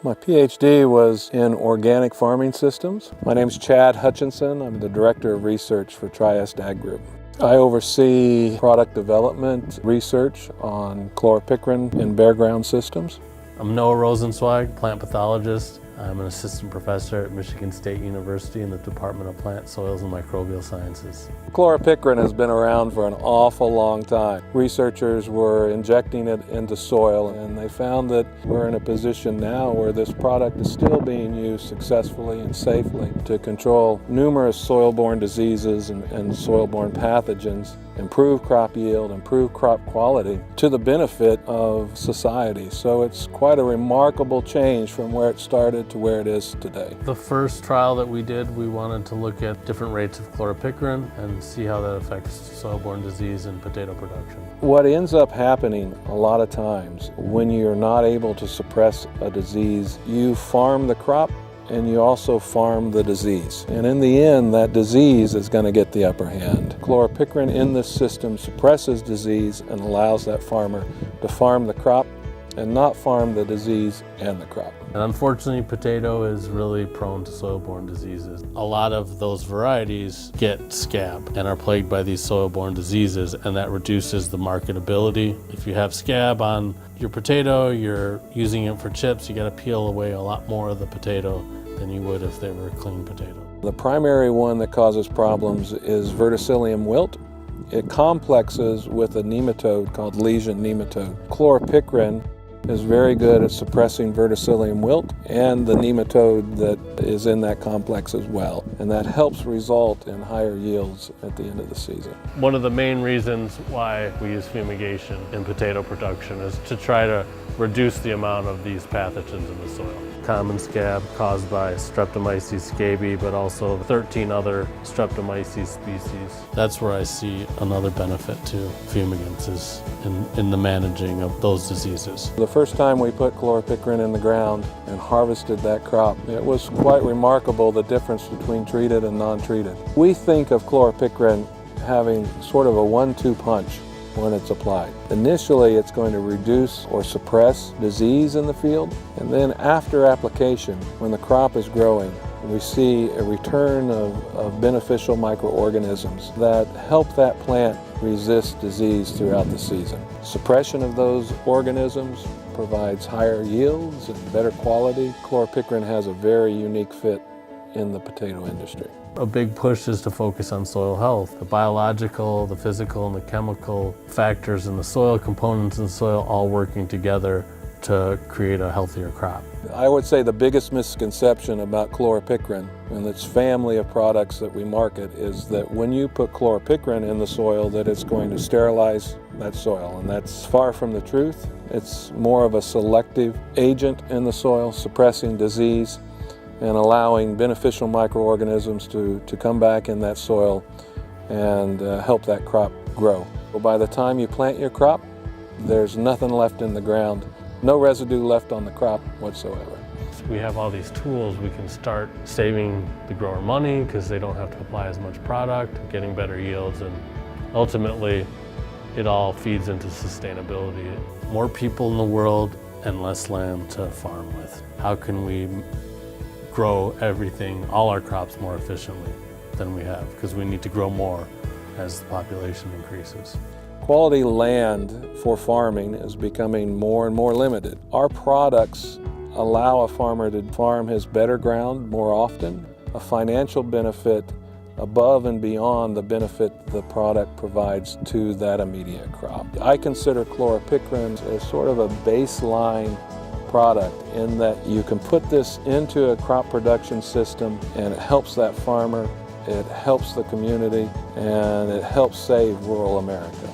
My PhD was in organic farming systems. My name is Chad Hutchinson. I'm the Director of Research for TriEst Ag GROUP. I oversee product development research on chloropicrin in bare ground systems. I'm Noah Rosenzweig, plant pathologist. I'm an assistant professor at Michigan State University in the Department of Plant, Soils, and Microbial Sciences. Chloropicrin has been around for an awful long time. Researchers were injecting it into soil, and they found that we're in a position now where this product is still being used successfully and safely to control numerous soil-borne diseases and soil-borne pathogens, improve crop yield, improve crop quality to the benefit of society. So it's quite a remarkable change from where it started to where it is today. The first trial that we did, we wanted to look at different rates of chloropicrin and see how that affects soil-borne disease and potato production. What ends up happening a lot of times when you're not able to suppress a disease, you farm the crop and you also farm the disease. And in the end, that disease is going to get the upper hand. Chloropicrin in this system suppresses disease and allows that farmer to farm the crop and not farm the disease and the crop. And unfortunately, potato is really prone to soil-borne diseases. A lot of those varieties get scab and are plagued by these soil-borne diseases, and that reduces the marketability. If you have scab on your potato, you're using it for chips, you got to peel away a lot more of the potato than you would if they were a clean potato. The primary one that causes problems is verticillium wilt. It complexes with a nematode called lesion nematode. Chloropicrin is very good at suppressing verticillium wilt and the nematode that is in that complex as well. And that helps result in higher yields at the end of the season. One of the main reasons why we use fumigation in potato production is to try to reduce the amount of these pathogens in the soil. Common scab caused by Streptomyces scabi, but also 13 other Streptomyces species. That's where I see another benefit to fumigants is in the managing of those diseases. The first time we put chloropicrin in the ground and harvested that crop, it was quite remarkable the difference between treated and non-treated. We think of chloropicrin having sort of a 1-2 punch when it's applied. Initially, it's going to reduce or suppress disease in the field, and then after application, when the crop is growing, we see a return of beneficial microorganisms that help that plant resist disease throughout the season. Suppression of those organisms provides higher yields and better quality. Chloropicrin has a very unique fit in the potato industry. A big push is to focus on soil health. The biological, the physical, and the chemical factors in the soil, components in the soil, all working together to create a healthier crop. I would say the biggest misconception about chloropicrin and its family of products that we market is that when you put chloropicrin in the soil that it's going to sterilize that soil, and that's far from the truth. It's more of a selective agent in the soil, suppressing disease and allowing beneficial microorganisms to come back in that soil and help that crop grow. Well, by the time you plant your crop, there's nothing left in the ground, no residue left on the crop whatsoever. We have all these tools. We can start saving the grower money because they don't have to apply as much product, getting better yields, and ultimately it all feeds into sustainability. More people in the world and less land to farm with. How can we grow everything, all our crops more efficiently than we have? Because we need to grow more as the population increases. Quality land for farming is becoming more and more limited. Our products allow a farmer to farm his better ground more often, a financial benefit above and beyond the benefit the product provides to that immediate crop. I consider chloropicrin as sort of a baseline product in that you can put this into a crop production system and it helps that farmer, it helps the community, and it helps save rural America.